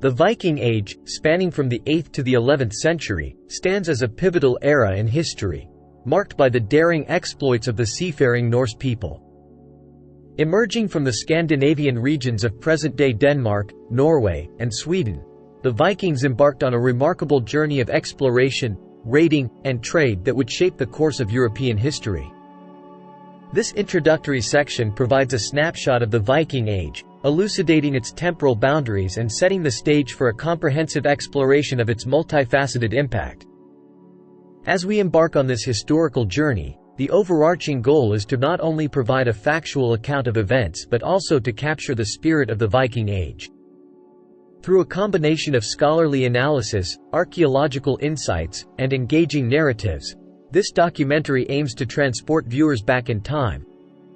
The Viking Age, spanning from the 8th to the 11th century, stands as a pivotal era in history, marked by the daring exploits of the seafaring Norse people. Emerging from the Scandinavian regions of present-day Denmark, Norway, and Sweden, the Vikings embarked on a remarkable journey of exploration, raiding, and trade that would shape the course of European history. This introductory section provides a snapshot of the Viking Age, elucidating its temporal boundaries and setting the stage for a comprehensive exploration of its multifaceted impact. As we embark on this historical journey, the overarching goal is to not only provide a factual account of events but also to capture the spirit of the Viking Age. Through a combination of scholarly analysis, archaeological insights, and engaging narratives, this documentary aims to transport viewers back in time,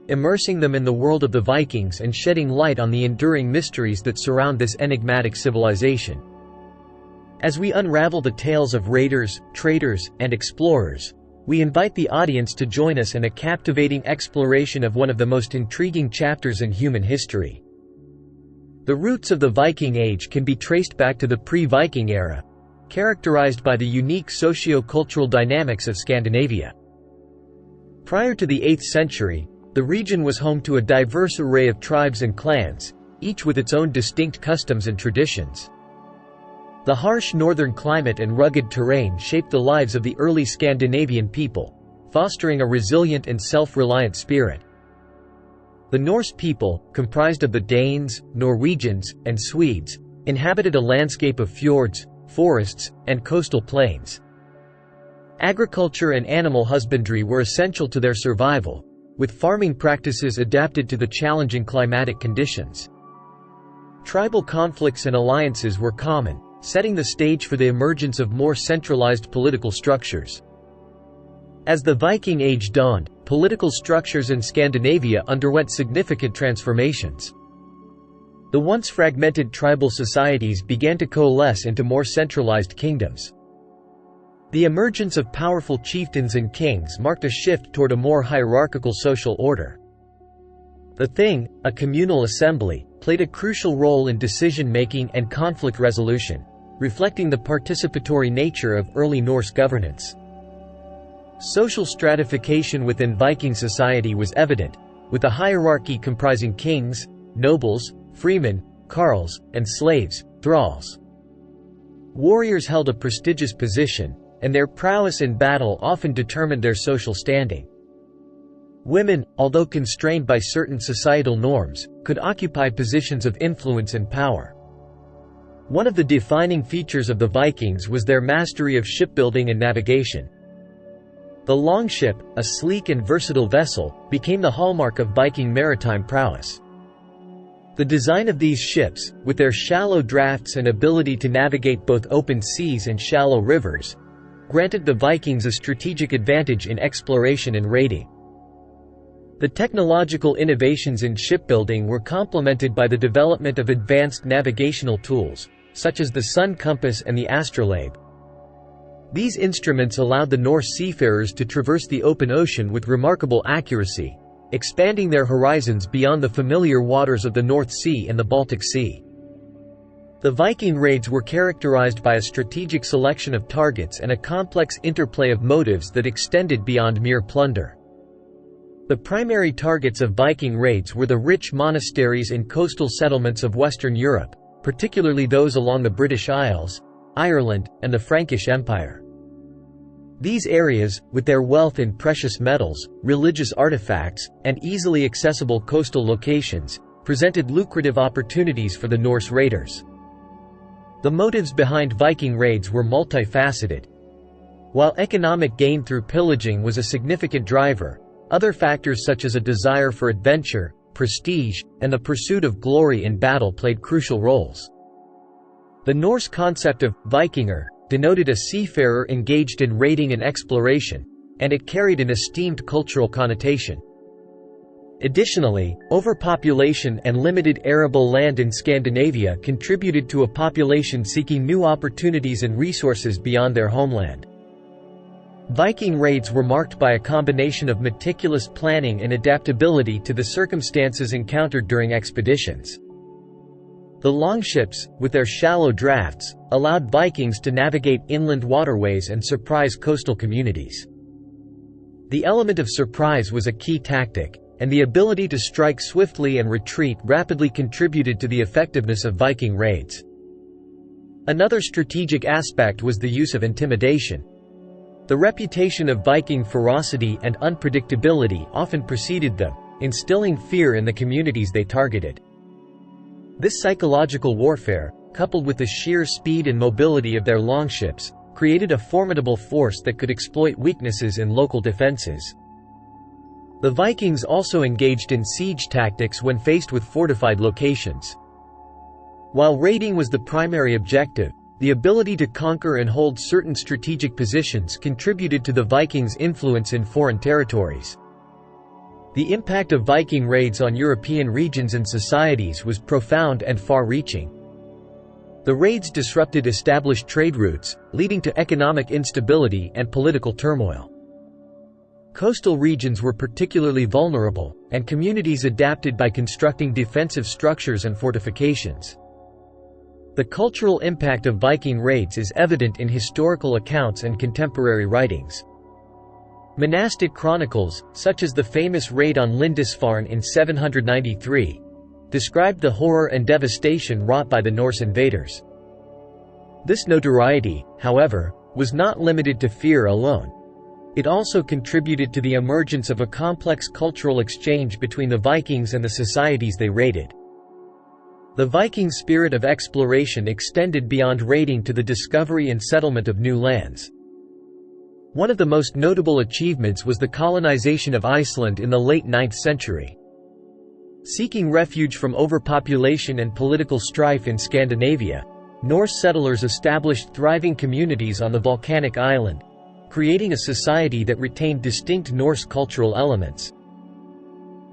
immersing them in the world of the Vikings and shedding light on the enduring mysteries that surround this enigmatic civilization. As we unravel the tales of raiders, traders, and explorers, we invite the audience to join us in a captivating exploration of one of the most intriguing chapters in human history. The roots of the Viking Age can be traced back to the pre-Viking era, characterized by the unique socio-cultural dynamics of Scandinavia. Prior to the 8th century, the region was home to a diverse array of tribes and clans, each with its own distinct customs and traditions. The harsh northern climate and rugged terrain shaped the lives of the early Scandinavian people, fostering a resilient and self-reliant spirit. The Norse people, comprised of the Danes, Norwegians, and Swedes, inhabited a landscape of fjords, forests, and coastal plains. Agriculture and animal husbandry were essential to their survival, with farming practices adapted to the challenging climatic conditions. Tribal conflicts and alliances were common, setting the stage for the emergence of more centralized political structures. As the Viking Age dawned, political structures in Scandinavia underwent significant transformations. The once fragmented tribal societies began to coalesce into more centralized kingdoms. The emergence of powerful chieftains and kings marked a shift toward a more hierarchical social order. The Thing, a communal assembly, played a crucial role in decision-making and conflict resolution, reflecting the participatory nature of early Norse governance. Social stratification within Viking society was evident, with a hierarchy comprising kings, nobles, freemen, carls, and slaves, thralls. Warriors held a prestigious position, and their prowess in battle often determined their social standing. Women, although constrained by certain societal norms, could occupy positions of influence and power. One of the defining features of the Vikings was their mastery of shipbuilding and navigation. The longship, a sleek and versatile vessel, became the hallmark of Viking maritime prowess. The design of these ships, with their shallow drafts and ability to navigate both open seas and shallow rivers, granted the Vikings a strategic advantage in exploration and raiding. The technological innovations in shipbuilding were complemented by the development of advanced navigational tools, such as the sun compass and the astrolabe. These instruments allowed the Norse seafarers to traverse the open ocean with remarkable accuracy, expanding their horizons beyond the familiar waters of the North Sea and the Baltic Sea. The Viking raids were characterized by a strategic selection of targets and a complex interplay of motives that extended beyond mere plunder. The primary targets of Viking raids were the rich monasteries and coastal settlements of Western Europe, particularly those along the British Isles, Ireland, and the Frankish Empire. These areas, with their wealth in precious metals, religious artifacts, and easily accessible coastal locations, presented lucrative opportunities for the Norse raiders. The motives behind Viking raids were multifaceted. While economic gain through pillaging was a significant driver, other factors such as a desire for adventure, prestige, and the pursuit of glory in battle played crucial roles. The Norse concept of «Vikinger» denoted a seafarer engaged in raiding and exploration, and it carried an esteemed cultural connotation. Additionally, overpopulation and limited arable land in Scandinavia contributed to a population seeking new opportunities and resources beyond their homeland. Viking raids were marked by a combination of meticulous planning and adaptability to the circumstances encountered during expeditions. The longships, with their shallow drafts, allowed Vikings to navigate inland waterways and surprise coastal communities. The element of surprise was a key tactic, and the ability to strike swiftly and retreat rapidly contributed to the effectiveness of Viking raids. Another strategic aspect was the use of intimidation. The reputation of Viking ferocity and unpredictability often preceded them, instilling fear in the communities they targeted. This psychological warfare, coupled with the sheer speed and mobility of their longships, created a formidable force that could exploit weaknesses in local defenses. The Vikings also engaged in siege tactics when faced with fortified locations. While raiding was the primary objective, the ability to conquer and hold certain strategic positions contributed to the Vikings' influence in foreign territories. The impact of Viking raids on European regions and societies was profound and far-reaching. The raids disrupted established trade routes, leading to economic instability and political turmoil. Coastal regions were particularly vulnerable, and communities adapted by constructing defensive structures and fortifications. The cultural impact of Viking raids is evident in historical accounts and contemporary writings. Monastic chronicles, such as the famous raid on Lindisfarne in 793, described the horror and devastation wrought by the Norse invaders. This notoriety, however, was not limited to fear alone. It also contributed to the emergence of a complex cultural exchange between the Vikings and the societies they raided. The Viking spirit of exploration extended beyond raiding to the discovery and settlement of new lands. One of the most notable achievements was the colonization of Iceland in the late 9th century. Seeking refuge from overpopulation and political strife in Scandinavia, Norse settlers established thriving communities on the volcanic island, creating a society that retained distinct Norse cultural elements.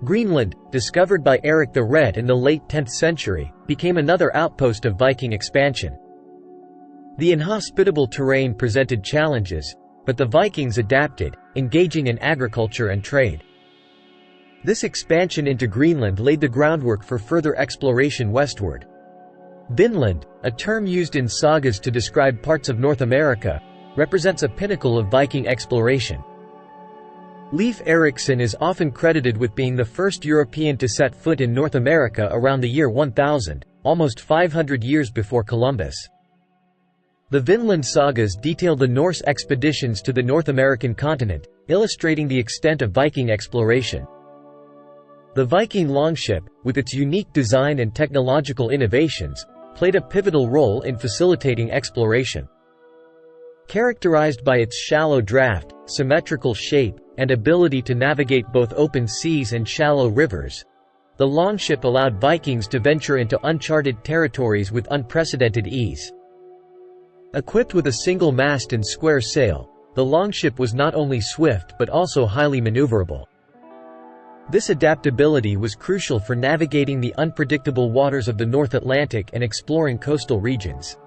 Greenland, discovered by Eric the Red in the late 10th century, became another outpost of Viking expansion. The inhospitable terrain presented challenges, but the Vikings adapted, engaging in agriculture and trade. This expansion into Greenland laid the groundwork for further exploration westward. Vinland, a term used in sagas to describe parts of North America, represents a pinnacle of Viking exploration. Leif Erikson is often credited with being the first European to set foot in North America around the year 1000, almost 500 years before Columbus. The Vinland sagas detail the Norse expeditions to the North American continent, illustrating the extent of Viking exploration. The Viking longship, with its unique design and technological innovations, played a pivotal role in facilitating exploration. Characterized by its shallow draft, symmetrical shape, and ability to navigate both open seas and shallow rivers, the longship allowed Vikings to venture into uncharted territories with unprecedented ease. Equipped with a single mast and square sail, the longship was not only swift but also highly maneuverable. This adaptability was crucial for navigating the unpredictable waters of the North Atlantic and exploring coastal regions.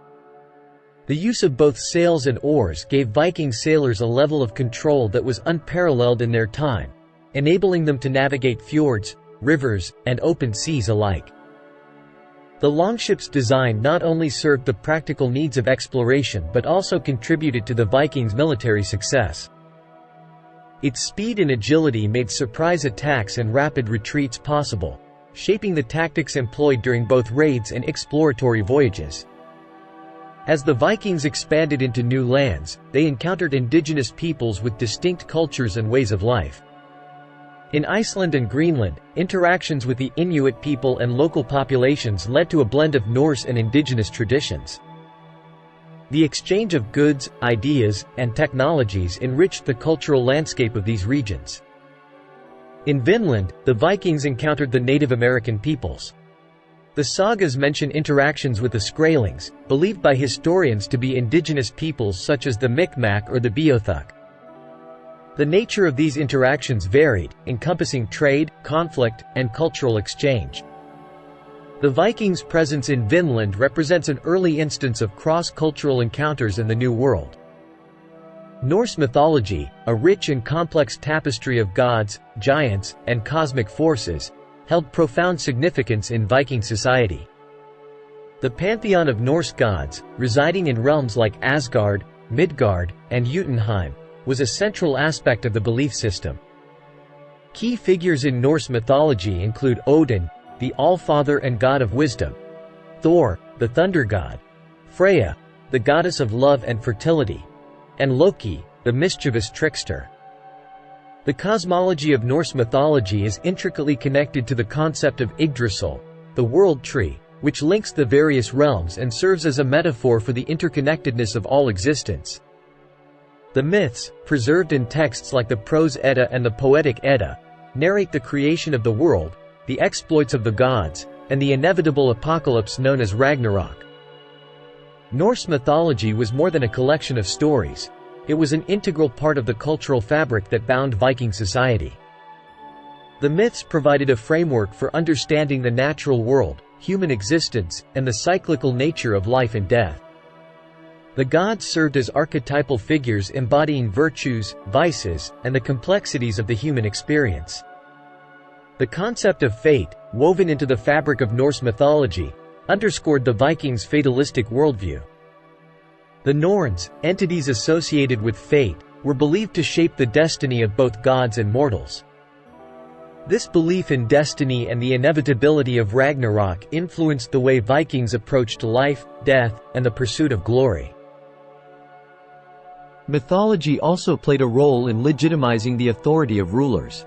The use of both sails and oars gave Viking sailors a level of control that was unparalleled in their time, enabling them to navigate fjords, rivers, and open seas alike. The longship's design not only served the practical needs of exploration but also contributed to the Vikings' military success. Its speed and agility made surprise attacks and rapid retreats possible, shaping the tactics employed during both raids and exploratory voyages. As the Vikings expanded into new lands, they encountered indigenous peoples with distinct cultures and ways of life. In Iceland and Greenland, interactions with the Inuit people and local populations led to a blend of Norse and indigenous traditions. The exchange of goods, ideas, and technologies enriched the cultural landscape of these regions. In Vinland, the Vikings encountered the Native American peoples. The sagas mention interactions with the Skraelings, believed by historians to be indigenous peoples such as the Mi'kmaq or the Beothuk. The nature of these interactions varied, encompassing trade, conflict, and cultural exchange. The Vikings' presence in Vinland represents an early instance of cross-cultural encounters in the New World. Norse mythology, a rich and complex tapestry of gods, giants, and cosmic forces, held profound significance in Viking society. The pantheon of Norse gods, residing in realms like Asgard, Midgard, and Jotunheim, was a central aspect of the belief system. Key figures in Norse mythology include Odin, the All-Father and god of wisdom; Thor, the thunder god; Freya, the goddess of love and fertility; and Loki, the mischievous trickster. The cosmology of Norse mythology is intricately connected to the concept of Yggdrasil, the world tree, which links the various realms and serves as a metaphor for the interconnectedness of all existence. The myths, preserved in texts like the Prose Edda and the Poetic Edda, narrate the creation of the world, the exploits of the gods, and the inevitable apocalypse known as Ragnarok. Norse mythology was more than a collection of stories. It was an integral part of the cultural fabric that bound Viking society. The myths provided a framework for understanding the natural world, human existence, and the cyclical nature of life and death. The gods served as archetypal figures embodying virtues, vices, and the complexities of the human experience. The concept of fate, woven into the fabric of Norse mythology, underscored the Vikings' fatalistic worldview. The Norns, entities associated with fate, were believed to shape the destiny of both gods and mortals. This belief in destiny and the inevitability of Ragnarok influenced the way Vikings approached life, death, and the pursuit of glory. Mythology also played a role in legitimizing the authority of rulers.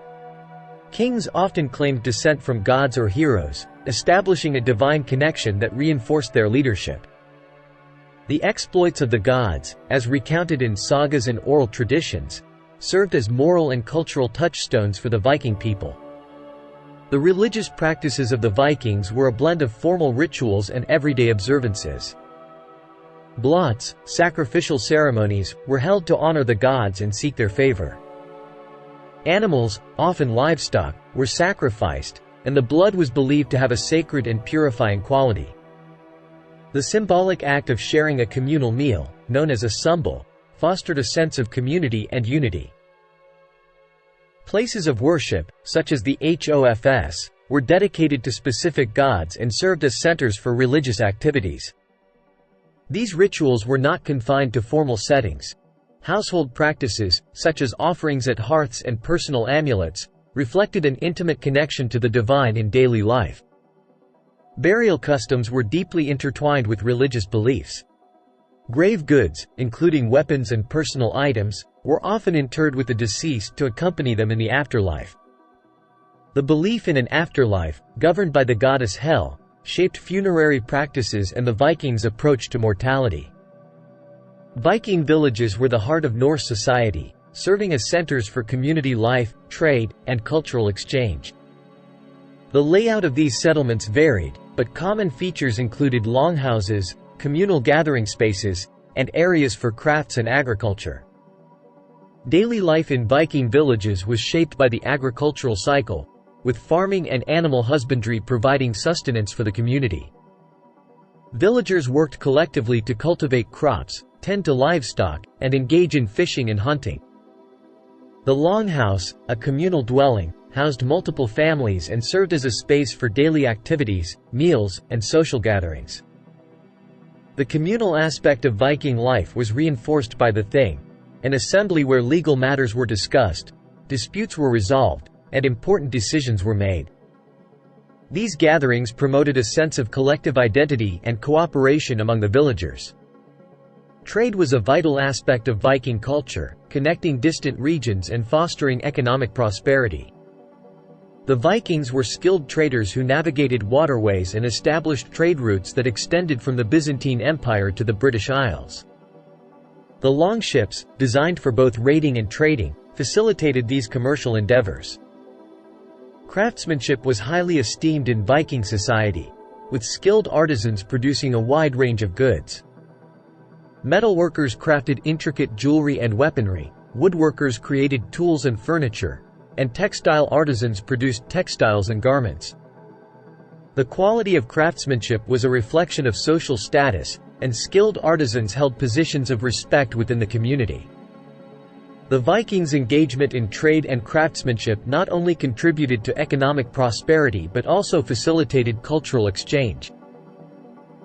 Kings often claimed descent from gods or heroes, establishing a divine connection that reinforced their leadership. The exploits of the gods, as recounted in sagas and oral traditions, served as moral and cultural touchstones for the Viking people. The religious practices of the Vikings were a blend of formal rituals and everyday observances. Blots, sacrificial ceremonies, were held to honor the gods and seek their favor. Animals, often livestock, were sacrificed, and the blood was believed to have a sacred and purifying quality. The symbolic act of sharing a communal meal, known as a sumbel, fostered a sense of community and unity. Places of worship, such as the HOFs, were dedicated to specific gods and served as centers for religious activities. These rituals were not confined to formal settings. Household practices, such as offerings at hearths and personal amulets, reflected an intimate connection to the divine in daily life. Burial customs were deeply intertwined with religious beliefs. Grave goods, including weapons and personal items, were often interred with the deceased to accompany them in the afterlife. The belief in an afterlife, governed by the goddess Hel, shaped funerary practices and the Vikings' approach to mortality. Viking villages were the heart of Norse society, serving as centers for community life, trade, and cultural exchange. The layout of these settlements varied, but common features included longhouses, communal gathering spaces, and areas for crafts and agriculture. Daily life in Viking villages was shaped by the agricultural cycle, with farming and animal husbandry providing sustenance for the community. Villagers worked collectively to cultivate crops, tend to livestock, and engage in fishing and hunting. The longhouse, a communal dwelling, housed multiple families and served as a space for daily activities, meals, and social gatherings. The communal aspect of Viking life was reinforced by the Thing, an assembly where legal matters were discussed, disputes were resolved, and important decisions were made. These gatherings promoted a sense of collective identity and cooperation among the villagers. Trade was a vital aspect of Viking culture, connecting distant regions and fostering economic prosperity. The Vikings were skilled traders who navigated waterways and established trade routes that extended from the Byzantine Empire to the British Isles. The longships, designed for both raiding and trading, facilitated these commercial endeavors. Craftsmanship was highly esteemed in Viking society, with skilled artisans producing a wide range of goods. Metalworkers crafted intricate jewelry and weaponry, woodworkers created tools and furniture, and textile artisans produced textiles and garments. The quality of craftsmanship was a reflection of social status, and skilled artisans held positions of respect within the community. The Vikings' engagement in trade and craftsmanship not only contributed to economic prosperity but also facilitated cultural exchange.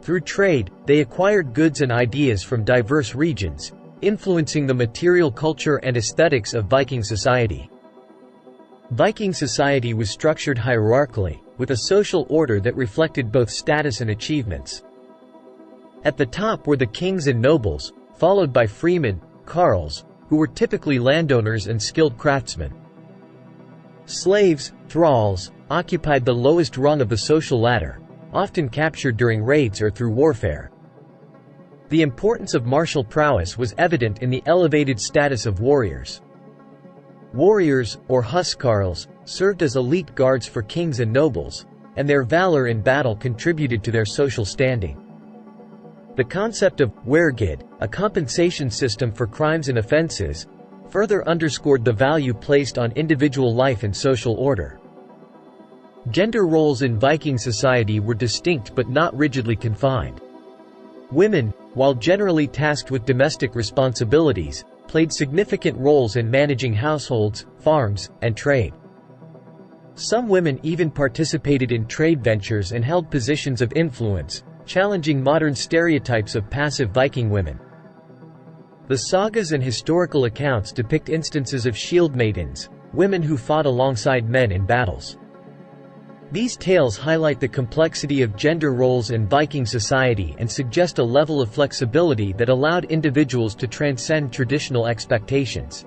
Through trade, they acquired goods and ideas from diverse regions, influencing the material culture and aesthetics of Viking society. Viking society was structured hierarchically, with a social order that reflected both status and achievements. At the top were the kings and nobles, followed by freemen, carls, who were typically landowners and skilled craftsmen. Slaves, thralls, occupied the lowest rung of the social ladder, often captured during raids or through warfare. The importance of martial prowess was evident in the elevated status of warriors. Warriors, or huskarls, served as elite guards for kings and nobles, and their valor in battle contributed to their social standing. The concept of wergid, a compensation system for crimes and offenses, further underscored the value placed on individual life and social order. Gender roles in Viking society were distinct but not rigidly confined. Women, while generally tasked with domestic responsibilities, played significant roles in managing households, farms, and trade. Some women even participated in trade ventures and held positions of influence, challenging modern stereotypes of passive Viking women. The sagas and historical accounts depict instances of shield maidens, women who fought alongside men in battles. These tales highlight the complexity of gender roles in Viking society and suggest a level of flexibility that allowed individuals to transcend traditional expectations.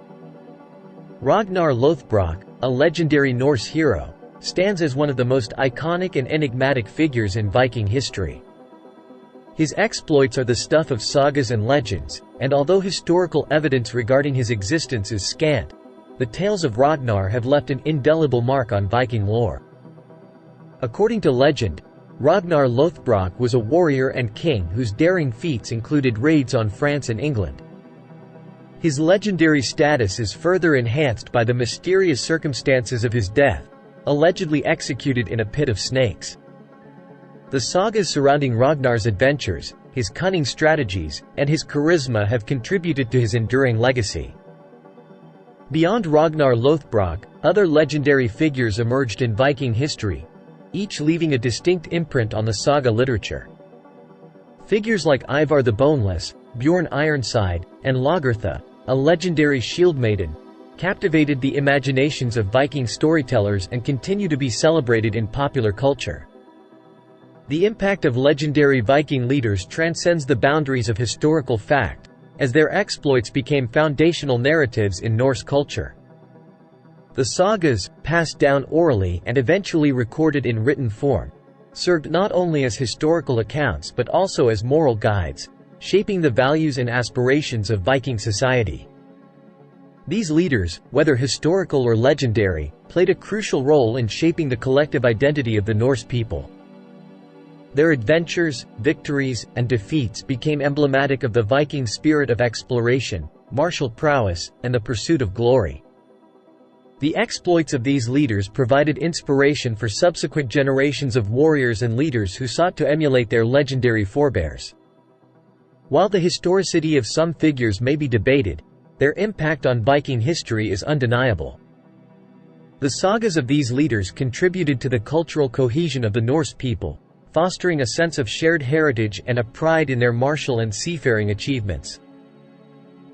Ragnar Lothbrok, a legendary Norse hero, stands as one of the most iconic and enigmatic figures in Viking history. His exploits are the stuff of sagas and legends, and although historical evidence regarding his existence is scant, the tales of Ragnar have left an indelible mark on Viking lore. According to legend, Ragnar Lothbrok was a warrior and king whose daring feats included raids on France and England. His legendary status is further enhanced by the mysterious circumstances of his death, allegedly executed in a pit of snakes. The sagas surrounding Ragnar's adventures, his cunning strategies, and his charisma have contributed to his enduring legacy. Beyond Ragnar Lothbrok, other legendary figures emerged in Viking history, each leaving a distinct imprint on the saga literature. Figures like Ivar the Boneless, Bjorn Ironside, and Lagertha, a legendary shield maiden, captivated the imaginations of Viking storytellers and continue to be celebrated in popular culture. The impact of legendary Viking leaders transcends the boundaries of historical fact, as their exploits became foundational narratives in Norse culture. The sagas, passed down orally and eventually recorded in written form, served not only as historical accounts but also as moral guides, shaping the values and aspirations of Viking society. These leaders, whether historical or legendary, played a crucial role in shaping the collective identity of the Norse people. Their adventures, victories, and defeats became emblematic of the Viking spirit of exploration, martial prowess, and the pursuit of glory. The exploits of these leaders provided inspiration for subsequent generations of warriors and leaders who sought to emulate their legendary forebears. While the historicity of some figures may be debated, their impact on Viking history is undeniable. The sagas of these leaders contributed to the cultural cohesion of the Norse people, fostering a sense of shared heritage and a pride in their martial and seafaring achievements.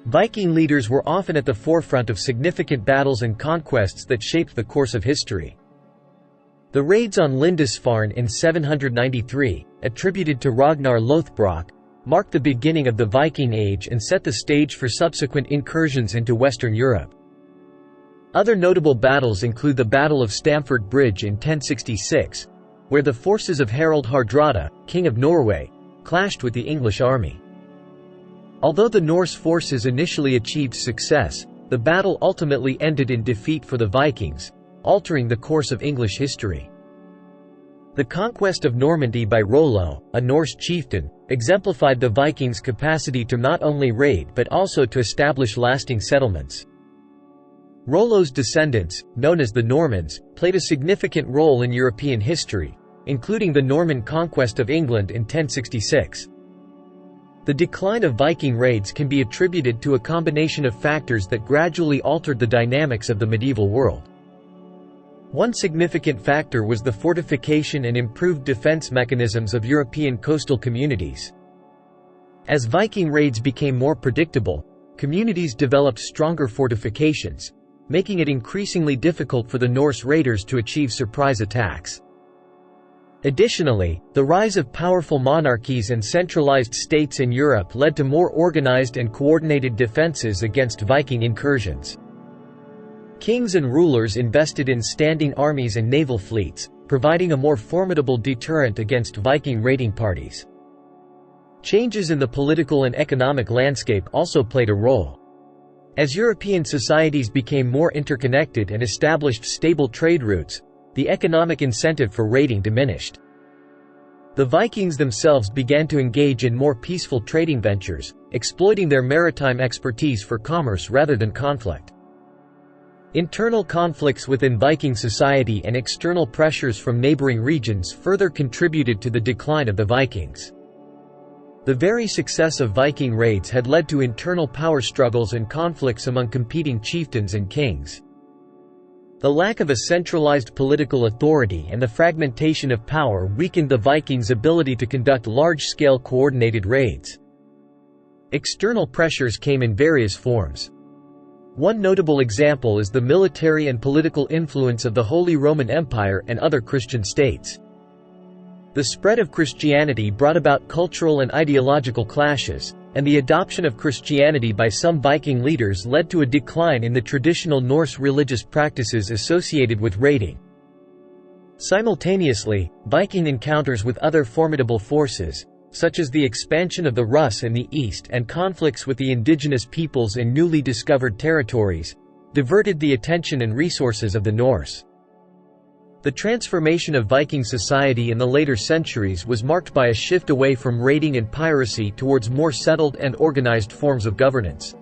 Viking leaders were often at the forefront of significant battles and conquests that shaped the course of history. The raids on Lindisfarne in 793, attributed to Ragnar Lothbrok, marked the beginning of the Viking Age and set the stage for subsequent incursions into Western Europe. Other notable battles include the Battle of Stamford Bridge in 1066, where the forces of Harald Hardrada, King of Norway, clashed with the English army. Although the Norse forces initially achieved success, the battle ultimately ended in defeat for the Vikings, altering the course of English history. The conquest of Normandy by Rollo, a Norse chieftain, exemplified the Vikings' capacity to not only raid but also to establish lasting settlements. Rollo's descendants, known as the Normans, played a significant role in European history, including the Norman conquest of England in 1066. The decline of Viking raids can be attributed to a combination of factors that gradually altered the dynamics of the medieval world. One significant factor was the fortification and improved defense mechanisms of European coastal communities. As Viking raids became more predictable, communities developed stronger fortifications, making it increasingly difficult for the Norse raiders to achieve surprise attacks. Additionally, the rise of powerful monarchies and centralized states in Europe led to more organized and coordinated defenses against Viking incursions. Kings and rulers invested in standing armies and naval fleets, providing a more formidable deterrent against Viking raiding parties. Changes in the political and economic landscape also played a role. As European societies became more interconnected and established stable trade routes, the economic incentive for raiding diminished. The Vikings themselves began to engage in more peaceful trading ventures, exploiting their maritime expertise for commerce rather than conflict. Internal conflicts within Viking society and external pressures from neighboring regions further contributed to the decline of the Vikings. The very success of Viking raids had led to internal power struggles and conflicts among competing chieftains and kings. The lack of a centralized political authority and the fragmentation of power weakened the Vikings' ability to conduct large-scale coordinated raids. External pressures came in various forms. One notable example is the military and political influence of the Holy Roman Empire and other Christian states. The spread of Christianity brought about cultural and ideological clashes, and the adoption of Christianity by some Viking leaders led to a decline in the traditional Norse religious practices associated with raiding. Simultaneously, Viking encounters with other formidable forces, such as the expansion of the Rus in the east and conflicts with the indigenous peoples in newly discovered territories, diverted the attention and resources of the Norse. The transformation of Viking society in the later centuries was marked by a shift away from raiding and piracy towards more settled and organized forms of governance.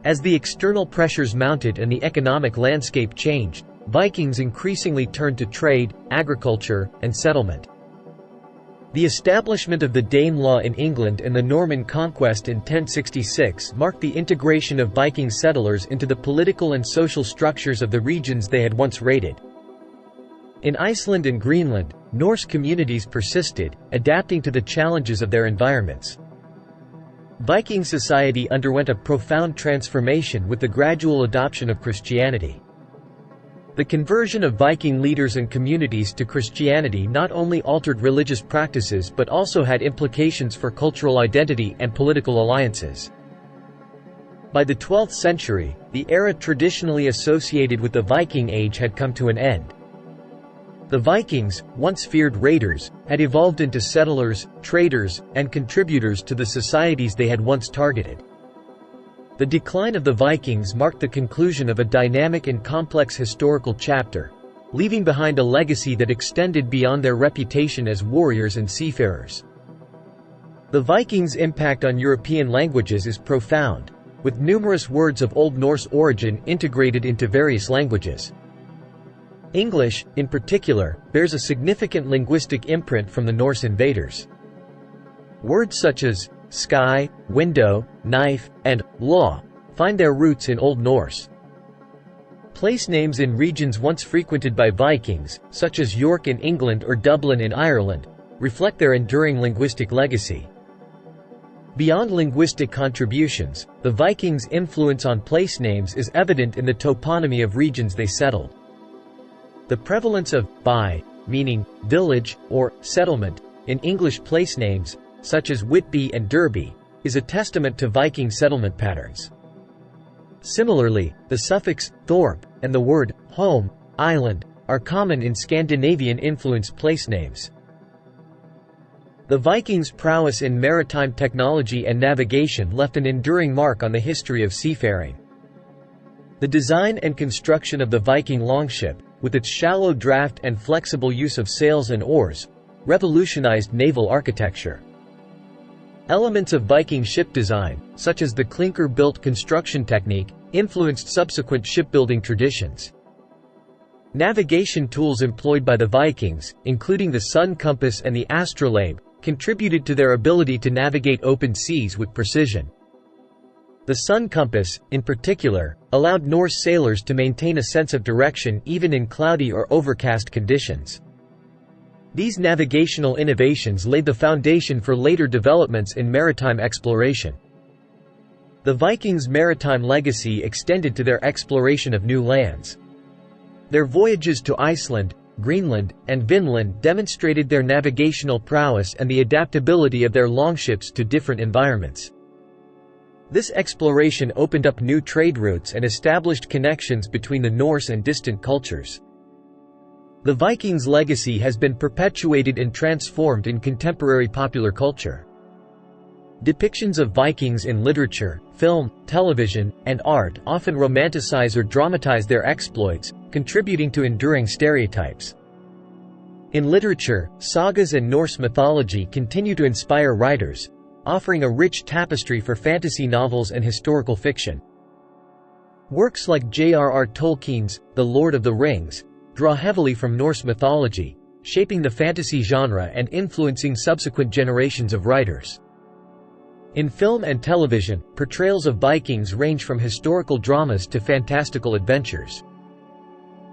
As the external pressures mounted and the economic landscape changed, Vikings increasingly turned to trade, agriculture, and settlement. The establishment of the Danelaw in England and the Norman conquest in 1066 marked the integration of Viking settlers into the political and social structures of the regions they had once raided. In Iceland and Greenland, Norse communities persisted, adapting to the challenges of their environments. Viking society underwent a profound transformation with the gradual adoption of Christianity. The conversion of Viking leaders and communities to Christianity not only altered religious practices but also had implications for cultural identity and political alliances. By the 12th century, the era traditionally associated with the Viking Age had come to an end. The Vikings, once feared raiders, had evolved into settlers, traders, and contributors to the societies they had once targeted. The decline of the Vikings marked the conclusion of a dynamic and complex historical chapter, leaving behind a legacy that extended beyond their reputation as warriors and seafarers. The Vikings' impact on European languages is profound, with numerous words of Old Norse origin integrated into various languages. English, in particular, bears a significant linguistic imprint from the Norse invaders. Words such as sky, window, knife, and law find their roots in Old Norse. Place names in regions once frequented by Vikings, such as York in England or Dublin in Ireland, reflect their enduring linguistic legacy. Beyond linguistic contributions, the Vikings' influence on place names is evident in the toponymy of regions they settled. The prevalence of by, meaning village or settlement, in English place names, such as Whitby and Derby, is a testament to Viking settlement patterns. Similarly, the suffix thorp and the word home, island, are common in Scandinavian-influenced place names. The Vikings' prowess in maritime technology and navigation left an enduring mark on the history of seafaring. The design and construction of the Viking longship, with its shallow draft and flexible use of sails and oars, revolutionized naval architecture. Elements of Viking ship design, such as the clinker-built construction technique, influenced subsequent shipbuilding traditions. Navigation tools employed by the Vikings, including the sun compass and the astrolabe, contributed to their ability to navigate open seas with precision. The sun compass, in particular, allowed Norse sailors to maintain a sense of direction even in cloudy or overcast conditions. These navigational innovations laid the foundation for later developments in maritime exploration. The Vikings' maritime legacy extended to their exploration of new lands. Their voyages to Iceland, Greenland, and Vinland demonstrated their navigational prowess and the adaptability of their longships to different environments. This exploration opened up new trade routes and established connections between the Norse and distant cultures. The Vikings' legacy has been perpetuated and transformed in contemporary popular culture. Depictions of Vikings in literature, film, television, and art often romanticize or dramatize their exploits, contributing to enduring stereotypes. In literature, sagas and Norse mythology continue to inspire writers, offering a rich tapestry for fantasy novels and historical fiction. Works like J.R.R. Tolkien's The Lord of the Rings draw heavily from Norse mythology, shaping the fantasy genre and influencing subsequent generations of writers. In film and television, portrayals of Vikings range from historical dramas to fantastical adventures.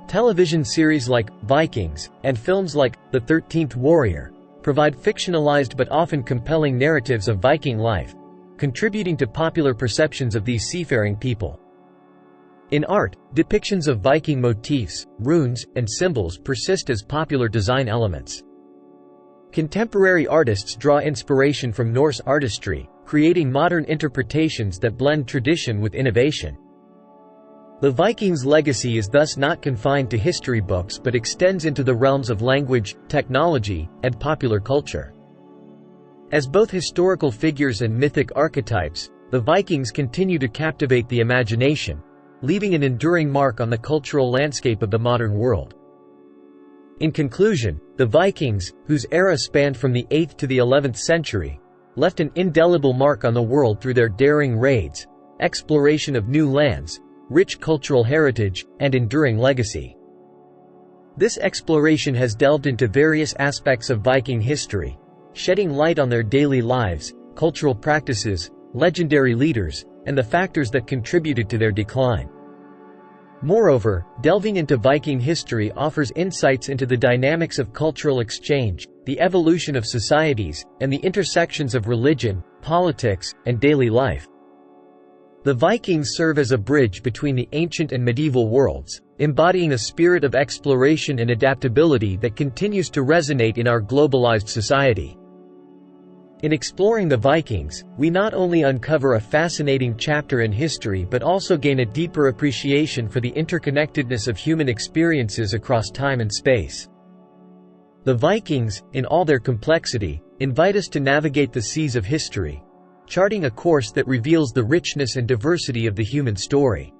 Television series like Vikings, and films like The 13th Warrior, provide fictionalized but often compelling narratives of Viking life, contributing to popular perceptions of these seafaring people. In art, depictions of Viking motifs, runes, and symbols persist as popular design elements. Contemporary artists draw inspiration from Norse artistry, creating modern interpretations that blend tradition with innovation. The Vikings' legacy is thus not confined to history books but extends into the realms of language, technology, and popular culture. As both historical figures and mythic archetypes, the Vikings continue to captivate the imagination, leaving an enduring mark on the cultural landscape of the modern world. In conclusion, the Vikings, whose era spanned from the 8th to the 11th century, left an indelible mark on the world through their daring raids, exploration of new lands, rich cultural heritage, and enduring legacy. This exploration has delved into various aspects of Viking history, shedding light on their daily lives, cultural practices, legendary leaders, and the factors that contributed to their decline. Moreover, delving into Viking history offers insights into the dynamics of cultural exchange, the evolution of societies, and the intersections of religion, politics, and daily life. The Vikings serve as a bridge between the ancient and medieval worlds, embodying a spirit of exploration and adaptability that continues to resonate in our globalized society. In exploring the Vikings, we not only uncover a fascinating chapter in history but also gain a deeper appreciation for the interconnectedness of human experiences across time and space. The Vikings, in all their complexity, invite us to navigate the seas of history, charting a course that reveals the richness and diversity of the human story.